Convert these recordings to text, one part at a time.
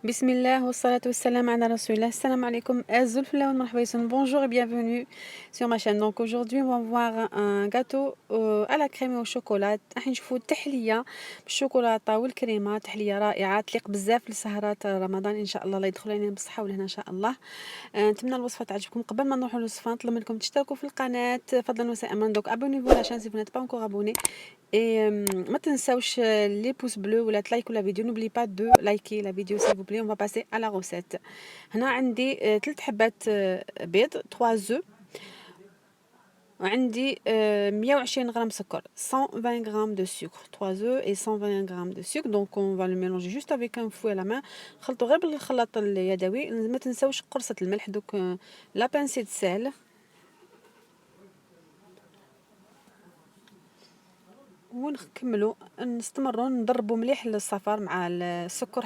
Bismillah wa salatu wa salam ala rasulillah. Salam alaikum. Bonjour et bienvenue sur ma chaîne. Donc aujourd'hui, on va voir un gâteau à la crème et au chocolat. راح نشوفوا التحلية بالشوكولاتة والكريمة، تحلية رائعة تليق بزاف لسهرات رمضان ان شاء الله. الله يدخل علينا بالصحة والهنا ان شاء الله. نتمنى الوصفة تعجبكم. قبل ما نروحوا للوصفة نطلب منكم تشتركوا في القناة فضلا وسائما. دونك abonnez-vous à la chaîne si vous n'êtes pas encore abonné. Et ما تنساوش les pouces bleus ولا تلايكوا la vidéo. N'oubliez pas de liker la vidéo s'il vous plaît. On va passer à la recette. هنا عندي 3 حبات بيض 3 œufs. وعندي 120 غرام سكر 120 غرام de sucre 3 œufs et 120 غرام de sucre. Donc on va le mélanger juste avec un fouet à la main. خلطوا غير بالخلاط اليدوي. ما تنساوش قرصة الملح دوك لا بانسي de sel. ونكملوا نستمروا نضربوا مليح الصفار مع السكر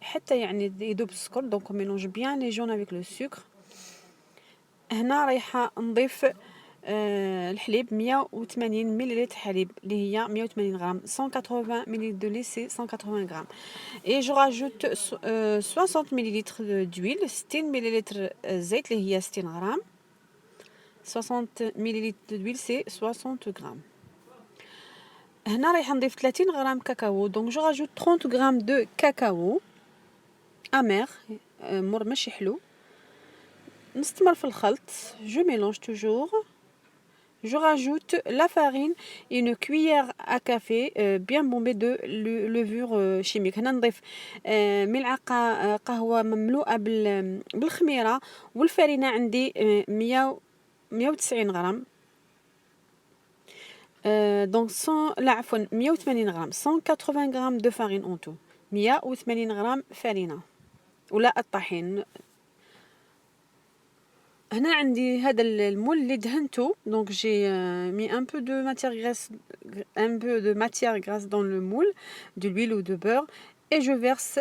حتى يعني يذوب السكر. دونك ميلونج بيان لي جون افيك لو سكر. هنا رايحه نضيف الحليب 180 ملل حليب اللي هي 180 غرام 180 ملل دو لي سي 180 غرام. et je rajoute 60 ملل d'huile 60 ملل زيت اللي هي 60 غرام 60 ملل d'huile سي 60 غرام. هنا رايحه نضيف 30 غرام كاكاو. دونك جو راجوت 30 غرام دو كاكاو امير مر ماشي حلو. نستمر في الخلط. جو ميلونج توجور. جو راجوت لا فارين une cuillère à café bien bombée de levure chimique. هنا نضيف ملعقه قهوه مملوءه بالخميره والفارينه عندي 190 غرام. donc 100 لا عفوا 180 غرام 180 غرام دو فارين اون تو 180 غرام فارينة ولا الطحين. هنا عندي هذا المول اللي دهنته. donc j'ai mis un peu de matière grasse dans le moule de l'huile ou de beurre et je verse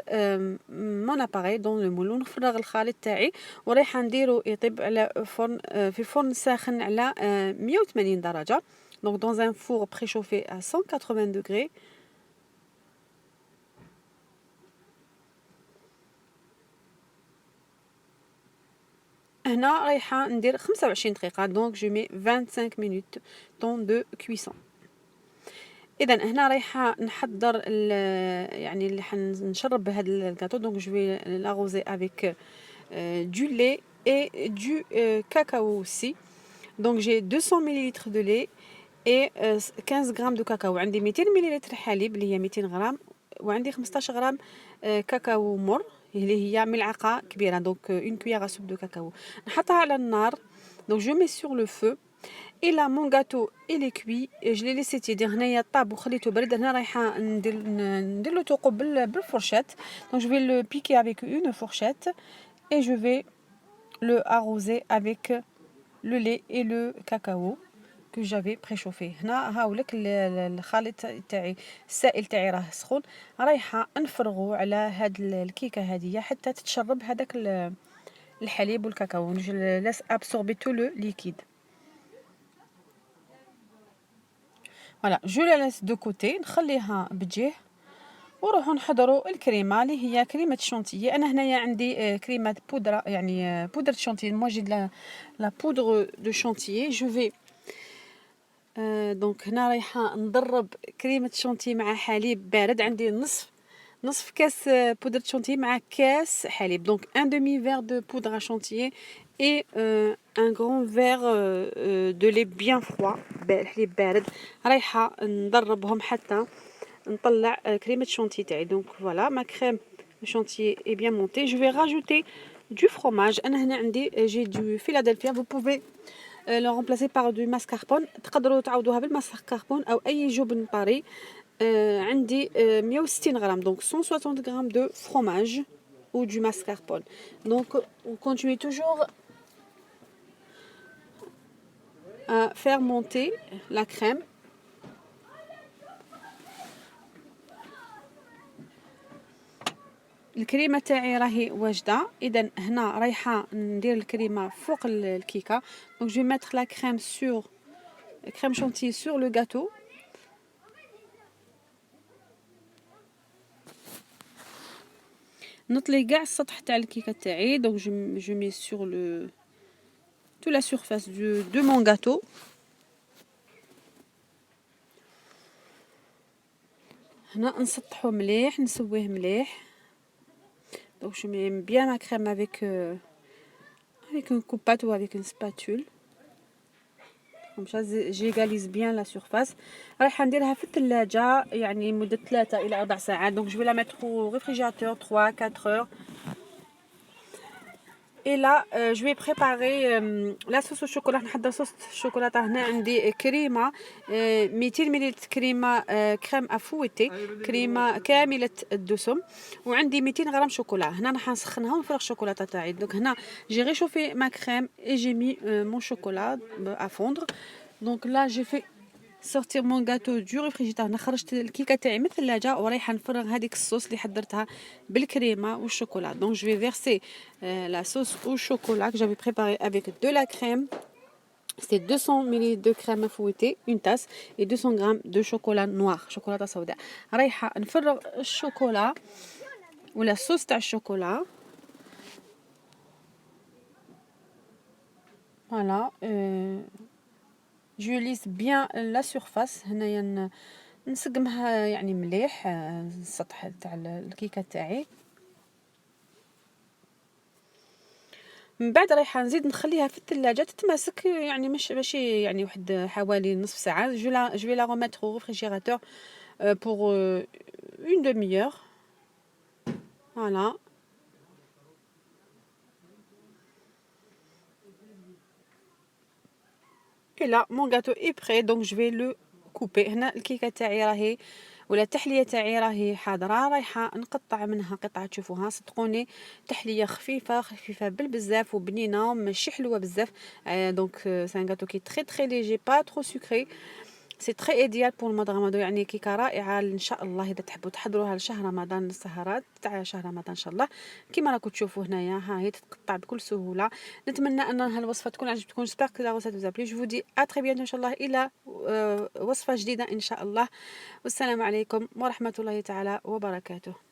mon appareil dans le moule ونفرغ الخليط تاعي ورايحه نديرو يطيب على فرن في فرن ساخن على 180 درجة. Donc dans un four préchauffé à 180 degrés. هنا رايحه ندير 25 دقيقة. donc je mets 25 minutes temps de cuisson. اذا هنا رايحه نحضر يعني اللي حنشرب بهذا الكاطو. donc je vais l'arroser avec du lait et du cacao aussi. donc j'ai 200 ml de lait et 15 غرام دو كاكاو. عندي 200 ملل حليب اللي هي 200 غرام وعندي 15 غرام كاكاو مر اللي هي ملعقه كبيره. donc une cuillère à soupe de cacao. نحطها على النار. donc je mets sur le feu et là mon gâteau il est cuit. je l'ai laissé tiédir. هنايا طاب وخليته برد. هنا رايحه ندير له ثقب بالفرشات. donc je vais le piquer avec une fourchette et je vais le arroser avec le lait et le cacao que j'avais préchauffé. هنا هاولك الخليط تاعي السائل تاعي راه سخون. رايحه نفرغو على هاد الكيكه هذه حتى تتشرب هذاك الحليب والكاكاو. je laisse absorber tout le liquide. voilà je la laisse de côté نخليها بجيه. وروحوا نحضروا الكريمه اللي هي كريمه شونتيي. انا هنايا عندي كريمه بودره يعني بودره شونتيي. moi j'ai de la poudre de chantilly. je vais دونك هنا رايحه نضرب كريمه شونتي مع حليب بارد. عندي نصف كاس بودره شونتي مع كاس حليب. دونك ان demi verre de poudre à chantilly et un grand verre de lait bien froid الحليب بارد. رايحه نضربهم حتى نطلع كريمه شونتي تاعي. دونك فوالا ما كريم شونتي est bien montée. je vais rajouter du fromage. انا هنا عندي j'ai du Philadelphia. vous pouvez le remplacer par du mascarpone. تقدروا تعوضوها بالماسكاربون او اي جبن طري. عندي 160 غرام. donc 160 غرام de fromage ou du mascarpone. donc on continue toujours à faire monter la crème. الكريمه تاعي راهي واجده. اذا هنا رايحه ندير الكريمه فوق الكيكه. donc je vais mettre la crème sur crème chantilly sur le gâteau. نطلي كاع السطح تاع الكيكه تاعي. دونك جو مي سور لو تو لا سورفاس دو مون غاتو. هنا نسطحو مليح، نسويه مليح. دونك جو مي بيان لا كريم افيك اون كوبات ou avec une spatule. كوم سا جيغاليز بيان لا سورفاس. رايحه نديرها في الثلاجه يعني مده 3 إلى 4 ساعات. دونك جو لا ميتر au réfrigérateur 3 4 heures. Et là, je vais préparer la sauce au chocolat. نحضر صوص الشوكولاته. هنا عندي كريمه 200 ملل كريمه كريم افويتي، كريمه كامله الدسم، وعندي 200 غرام شوكولا. هنا راح نسخنها ونفرغ الشوكولاته تاعي. دونك هنا جي ريشوفي ما كريم اي جي مي مون شوكولا ا فوندر. دونك لا جي في sortir mon gâteau du réfrigérateur. انا خرجت الكيكه تاعي من الثلاجه ورايحه نفرغ هذيك الصوص اللي حضرتها بالكريمه والشوكولا. دونك جو في فيرسي la sauce au chocolat que j'avais préparée avec de la crème. C'est 200 ml de crème fouettée, une tasse, et 200 grammes de chocolat noir, chocolat سوداء. رايحه نفرغ الشوكولا ولا الصوص تاع الشوكولا. فوالا جو ليس بيان لا سورفاس. هنايا نسقمها يعني مليح السطح تاع الكيكه تاعي. من بعد رايحه نزيد نخليها في الثلاجه تتماسك يعني ماشي يعني واحد حوالي نصف ساعه. جو لا remettre au réfrigérateur pour une demi-heure. Voilà. Et là mon gâteau est prêt. Donc je vais le couper. هنا الكيكه تاعي راهي ولا التحليه تاعي راهي حاضره. رايحه نقطع منها قطعه. تشوفوها صدقوني تحليه خفيفه بالبزاف وبنينه ماشي حلوه بزاف. دونك سي ان غاتو كي تري تري ليجي با ترو سكري. سي تري ايديال بور الموض رمضان. يعني كيكه رائعه ان شاء الله اذا تحبوا تحضروها لشهر رمضان، السهرات تاع شهر رمضان ان شاء الله. كيما راكم تشوفوا هنايا ها هي تتقطع بكل سهوله. نتمنى ان هالوصفه تكون عجبتكم. جيسبر كو لا روسيت vous a plu. Je vous dis à très bientôt ان شاء الله الى وصفه جديده ان شاء الله. والسلام عليكم ورحمه الله تعالى وبركاته.